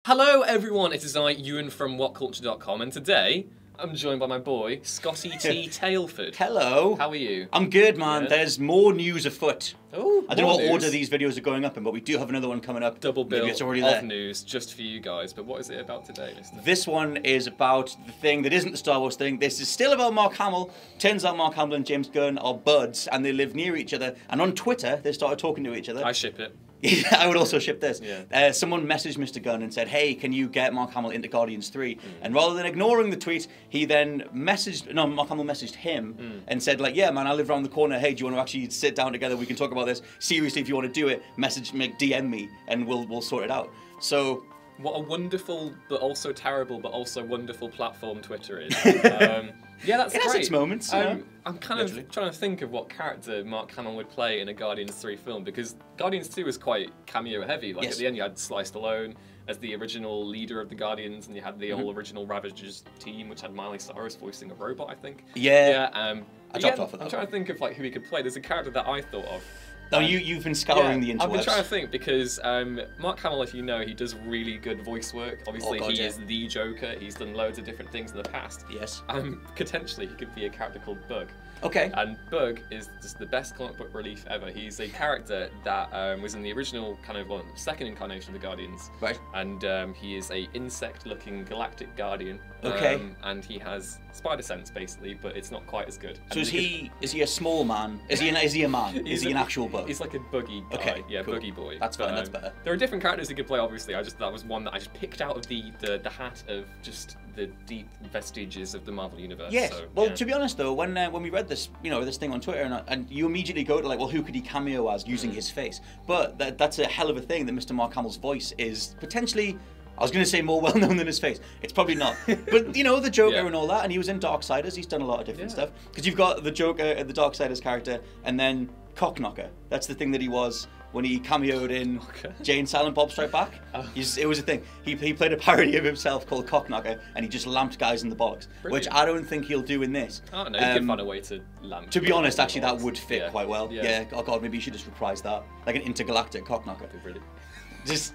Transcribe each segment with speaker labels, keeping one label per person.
Speaker 1: Hello everyone, it is I, Ewan from WhatCulture.com, and today I'm joined by my boy, Scotty T. Tailford.
Speaker 2: Hello.
Speaker 1: How are you?
Speaker 2: I'm good, man.
Speaker 1: Good.
Speaker 2: There's more news afoot.
Speaker 1: Oh,
Speaker 2: I don't know what order these videos are going up in, but we do have another one coming up.
Speaker 1: Double bill
Speaker 2: Maybe it's already
Speaker 1: of
Speaker 2: there.
Speaker 1: news just for you guys, but what is it about today, mister?
Speaker 2: This one is about the thing that isn't the Star Wars thing. This is still about Mark Hamill. Turns out Mark Hamill and James Gunn are buds, and they live near each other. And on Twitter, they started talking to each other.
Speaker 1: I ship it.
Speaker 2: I would also ship this.
Speaker 1: Yeah.
Speaker 2: Someone messaged Mr. Gunn and said, hey, can you get Mark Hamill into Guardians 3? And rather than ignoring the tweet, he then Mark Hamill messaged him and said, like, yeah, man, I live around the corner. Hey, do you want to actually sit down together? We can talk about this. Seriously, if you want to do it, DM me and we'll sort it out. So...
Speaker 1: What a wonderful, but also terrible, but also wonderful platform Twitter is. Yeah, that's
Speaker 2: it
Speaker 1: great.
Speaker 2: Has its moments.
Speaker 1: I'm kind of trying to think of what character Mark Hamill would play in a Guardians 3 film, because Guardians 2 was quite cameo heavy. Like at the end, you had Sly Stallone as the original leader of the Guardians, and you had the whole original Ravagers team, which had Miley Cyrus voicing a robot, I think.
Speaker 2: Yeah.
Speaker 1: I
Speaker 2: dropped off of that.
Speaker 1: I'm trying to think of like who he could play. There's a character that I thought of.
Speaker 2: No, you've been scouring the interwebs.
Speaker 1: I've been trying to think because Mark Hamill, if you know, he does really good voice work. Obviously, he is the Joker. He's done loads of different things in the past.
Speaker 2: Yes.
Speaker 1: Potentially, he could be a character called Bug.
Speaker 2: Okay.
Speaker 1: And Bug is just the best comic book relief ever. He's a character that was in the original second incarnation of the Guardians.
Speaker 2: Right.
Speaker 1: And he is a insect-looking galactic guardian.
Speaker 2: Okay.
Speaker 1: And he has spider sense basically, but it's not quite as good.
Speaker 2: So is he a small man? Is he a man? Is he an actual bug?
Speaker 1: He's like a buggy guy.
Speaker 2: Okay,
Speaker 1: yeah,
Speaker 2: cool.
Speaker 1: buggy boy.
Speaker 2: That's fine. That's better.
Speaker 1: There are different characters he could play. Obviously, that was one that I just picked out of the hat of just the deep vestiges of the Marvel universe.
Speaker 2: Yes.
Speaker 1: So,
Speaker 2: well, to be honest though, when we read this, this thing on Twitter, and you immediately go to like, well, who could he cameo as using his face? But that's a hell of a thing that Mr. Mark Hamill's voice is potentially. I was going to say more well-known than his face. It's probably not. But, the Joker and all that, and he was in Darksiders. He's done a lot of different stuff. Because you've got the Joker and the Darksiders character, and then Cockknocker. That's the thing that he was when he cameoed in Jay and Silent Bob Strike Back. It was a thing. He played a parody of himself called Cockknocker, and he just lamped guys in the bollocks, which I don't think he'll do in this.
Speaker 1: Oh, no, he could find a way to lamp.
Speaker 2: To be honest, actually, that would fit quite well.
Speaker 1: Yeah.
Speaker 2: Oh, God, maybe you should just reprise that. Like an intergalactic Cockknocker.
Speaker 1: Really.
Speaker 2: Just,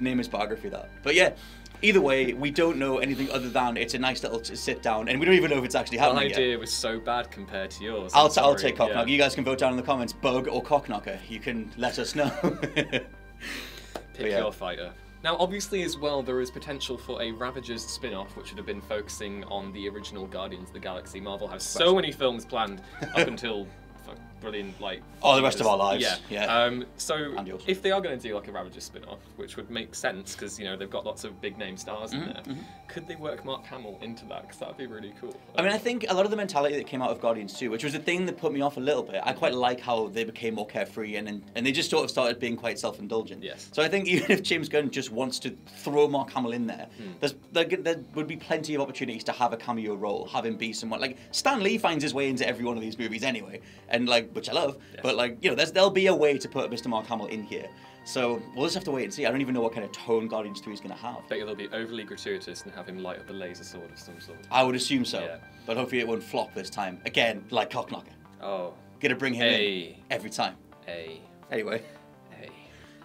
Speaker 2: name his biography that. But yeah, either way, we don't know anything other than it's a nice little sit down, and we don't even know if it's actually happening yet.
Speaker 1: My idea was so bad compared to yours.
Speaker 2: I'll take Cockknocker. Yeah. You guys can vote down in the comments, Bug or Cockknocker. You can let us know.
Speaker 1: Pick your fighter. Now, obviously, as well, there is potential for a Ravagers spin-off, which would have been focusing on the original Guardians of the Galaxy. Marvel has so many films planned up until... brilliant, like...
Speaker 2: Oh, the rest of our lives.
Speaker 1: Yeah. So, if they are going to do like a Ravagers spin-off, which would make sense, because, they've got lots of big-name stars in there, could they work Mark Hamill into that? Because that would be really cool.
Speaker 2: I mean, I think a lot of the mentality that came out of Guardians 2, which was the thing that put me off a little bit, I quite like how they became more carefree, and they just sort of started being quite self-indulgent.
Speaker 1: Yes.
Speaker 2: So I think even if James Gunn just wants to throw Mark Hamill in there, there would be plenty of opportunities to have a cameo role, have him be someone... Like, Stan Lee finds his way into every one of these movies anyway, and which I love, but there'll be a way to put Mr. Mark Hamill in here. So we'll just have to wait and see. I don't even know what kind of tone Guardians 3 is going to have.
Speaker 1: I bet they'll be overly gratuitous and have him light up a laser sword of some sort.
Speaker 2: I would assume so, but hopefully it won't flop this time. Again, like Cockknocker.
Speaker 1: Oh.
Speaker 2: Gonna bring him in every time. Anyway.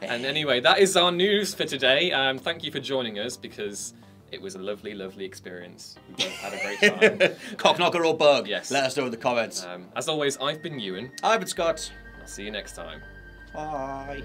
Speaker 1: And anyway, that is our news for today. Thank you for joining us, because it was a lovely, lovely experience. We both had a great time.
Speaker 2: Cockknocker or Bug?
Speaker 1: Yes.
Speaker 2: Let us know in the comments.
Speaker 1: As always, I've been Ewan.
Speaker 2: I've been Scott.
Speaker 1: I'll see you next time.
Speaker 2: Bye.